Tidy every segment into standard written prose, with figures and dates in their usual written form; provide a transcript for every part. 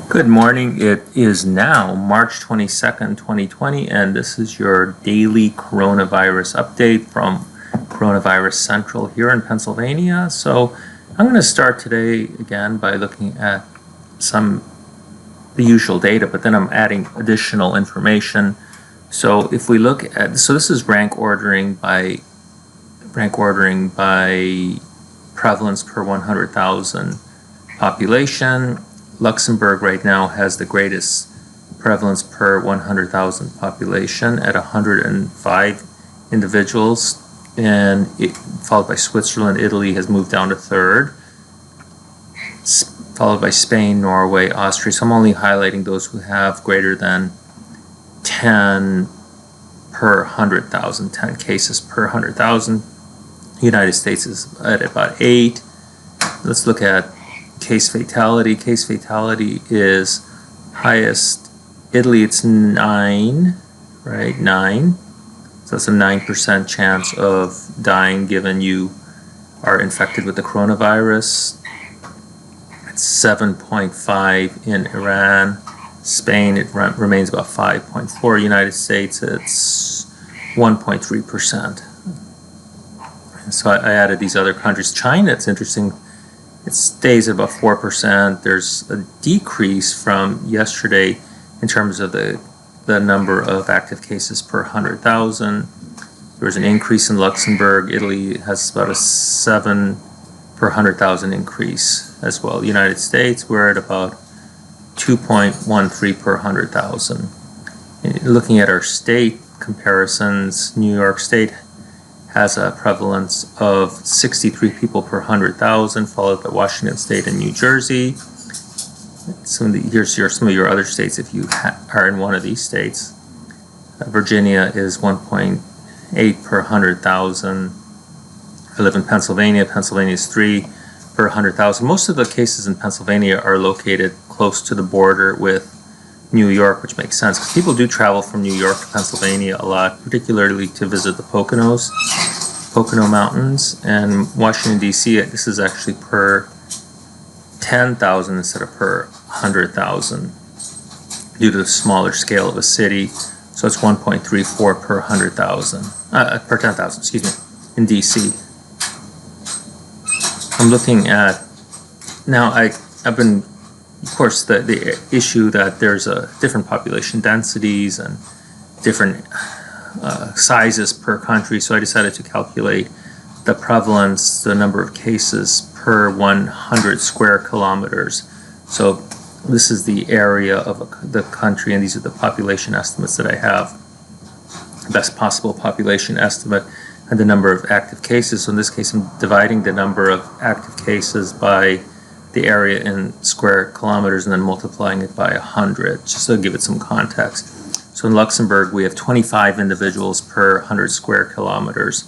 Good morning. It is now March 22nd, 2020, and this is your daily coronavirus update from Coronavirus Central here in Pennsylvania. So I'm going to start today again by looking at the usual data, but then I'm adding additional information. So if we look at, this is rank ordering by prevalence per 100,000 population. Luxembourg right now has the greatest prevalence per 100,000 population at 105 individuals, and followed by Switzerland. Italy has moved down to third, followed by Spain, Norway, Austria. So I'm only highlighting those who have greater than 10 per 100,000, 10 cases per 100,000. The United States is at about 8. Let's look at case fatality. Case fatality is highest. Italy, it's 9, right? 9. So that's a 9% chance of dying given you are infected with the coronavirus. It's 7.5 in Iran. Spain, it remains about 5.4. United States, it's 1.3%. So I added these other countries. China, it's interesting. It stays at about 4%. There's a decrease from yesterday in terms of the number of active cases per 100,000. There was an increase in Luxembourg. Italy has about a 7 per 100,000 increase as well. The United States, we're at about 2.13 per 100,000. Looking at our state comparisons, New York State has a prevalence of 63 people per 100,000, followed by Washington State and New Jersey. Here's some of your other states if you are in one of these states. Virginia is 1.8 per 100,000. I live in Pennsylvania. Pennsylvania is 3 per 100,000. Most of the cases in Pennsylvania are located close to the border with New York, which makes sense because people do travel from New York to Pennsylvania a lot, particularly to visit the Pocono Mountains. And Washington, D.C., this is actually per 10,000 instead of per 100,000 due to the smaller scale of a city. So it's 1.34 per 100,000, per 10,000, excuse me, in D.C. I'm looking at, now I've been, of course, the issue that there's different population densities and different sizes per country, so I decided to calculate the prevalence, the number of cases per 100 square kilometers. So this is the area of the country, and these are the population estimates that I have. Best possible population estimate and the number of active cases. So in this case, I'm dividing the number of active cases by the area in square kilometers and then multiplying it by 100, just to give it some context. So in Luxembourg, we have 25 individuals per 100 square kilometers.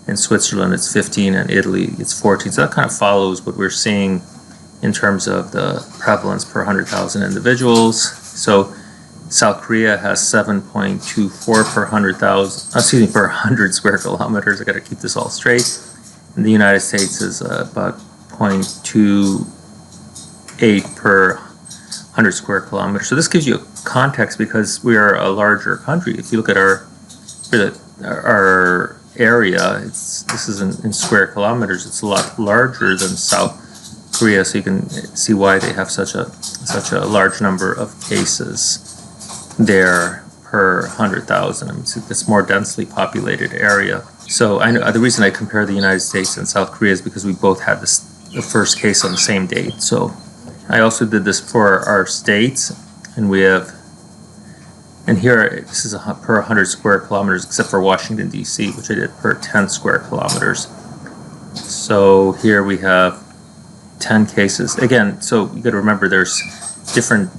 In Switzerland, it's 15, and Italy, it's 14. So that kind of follows what we're seeing in terms of the prevalence per 100,000 individuals. So South Korea has 7.24 per 100 square kilometers. I got to keep this all straight. And the United States is about 0.28 per 100 square kilometers. So this gives you a context because we are a larger country. If you look at our area, this is in square kilometers. It's a lot larger than South Korea, so you can see why they have such a large number of cases there per 100,000. I mean, it's more densely populated area. So I know the reason I compare the United States and South Korea is because we both had the first case on the same date. So I also did this for our states, and we have, and here this is per 100 square kilometers, except for Washington, D.C., which I did per 10 square kilometers. So here we have 10 cases. Again, so you got to remember there's different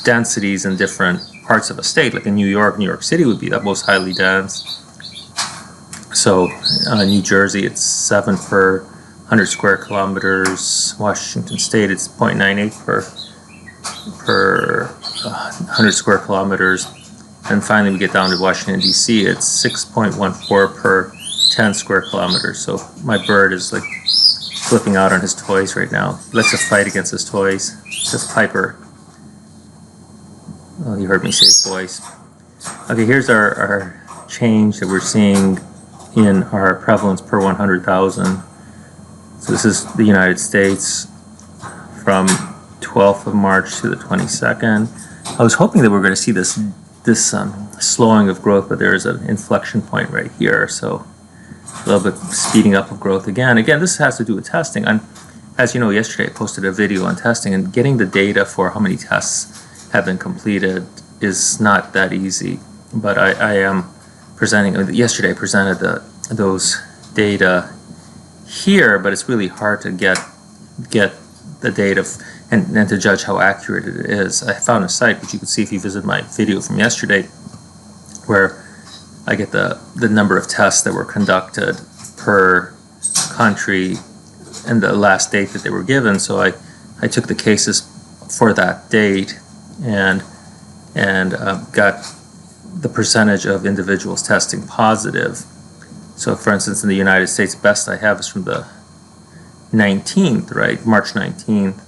densities in different parts of a state. Like in New York City would be the most highly dense. So New Jersey, it's 7 per 100 square kilometers. Washington State, it's 0.98 per 100 square kilometers. And finally, we get down to Washington, D.C., it's 6.14 per 10 square kilometers. So my bird is like flipping out on his toys right now. He likes to fight against his toys. This Piper. Oh, you heard me say voice. Okay, here's our change that we're seeing in our prevalence per 100,000. So this is the United States from 12th of March to the 22nd. I was hoping that we were going to see this slowing of growth, but there is an inflection point right here. So a little bit speeding up of growth again. Again, this has to do with testing. As you know, yesterday I posted a video on testing, and getting the data for how many tests have been completed is not that easy. But I am presenting, yesterday I presented those data here, but it's really hard to get the data and to judge how accurate it is. I found a site, which you can see if you visit my video from yesterday, where I get the number of tests that were conducted per country and the last date that they were given. So I took the cases for that date and got the percentage of individuals testing positive. So for instance, in the United States, best I have is from the 19th, right? March 19th.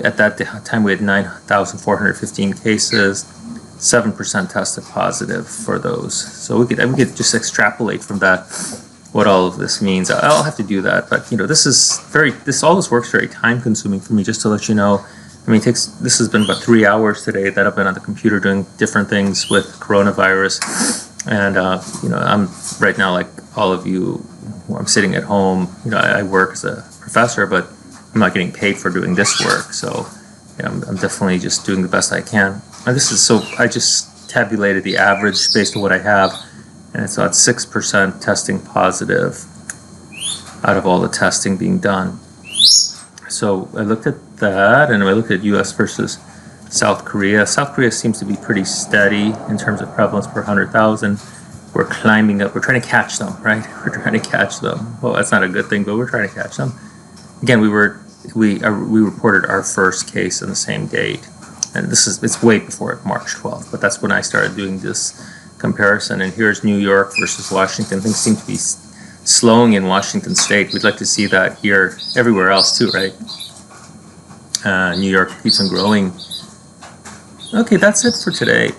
At that time, we had 9,415 cases. 7% tested positive for those. So we could just extrapolate from that what all of this means. I'll have to do that, but you know, all this work's very time consuming for me. Just to let you know, I mean, this has been about 3 hours today that I've been on the computer doing different things with coronavirus, and you know, I'm right now, like all of you, I'm sitting at home. You know, I work as a professor, but I'm not getting paid for doing this work, so you know, I'm definitely just doing the best I can. And I just tabulated the average based on what I have, and it's about 6% testing positive out of all the testing being done. So I looked at that, and I looked at U.S. versus South Korea. South Korea seems to be pretty steady in terms of prevalence per 100,000. We're climbing up. We're trying to catch them, right? We're trying to catch them. Well, that's not a good thing, but we're trying to catch them. Again, we reported our first case on the same date, and it's way before March 12th, but that's when I started doing this comparison. And here's New York versus Washington. Things seem to be slowing in Washington State. We'd like to see that here, everywhere else too, right? New York keeps on growing. Okay, that's it for today.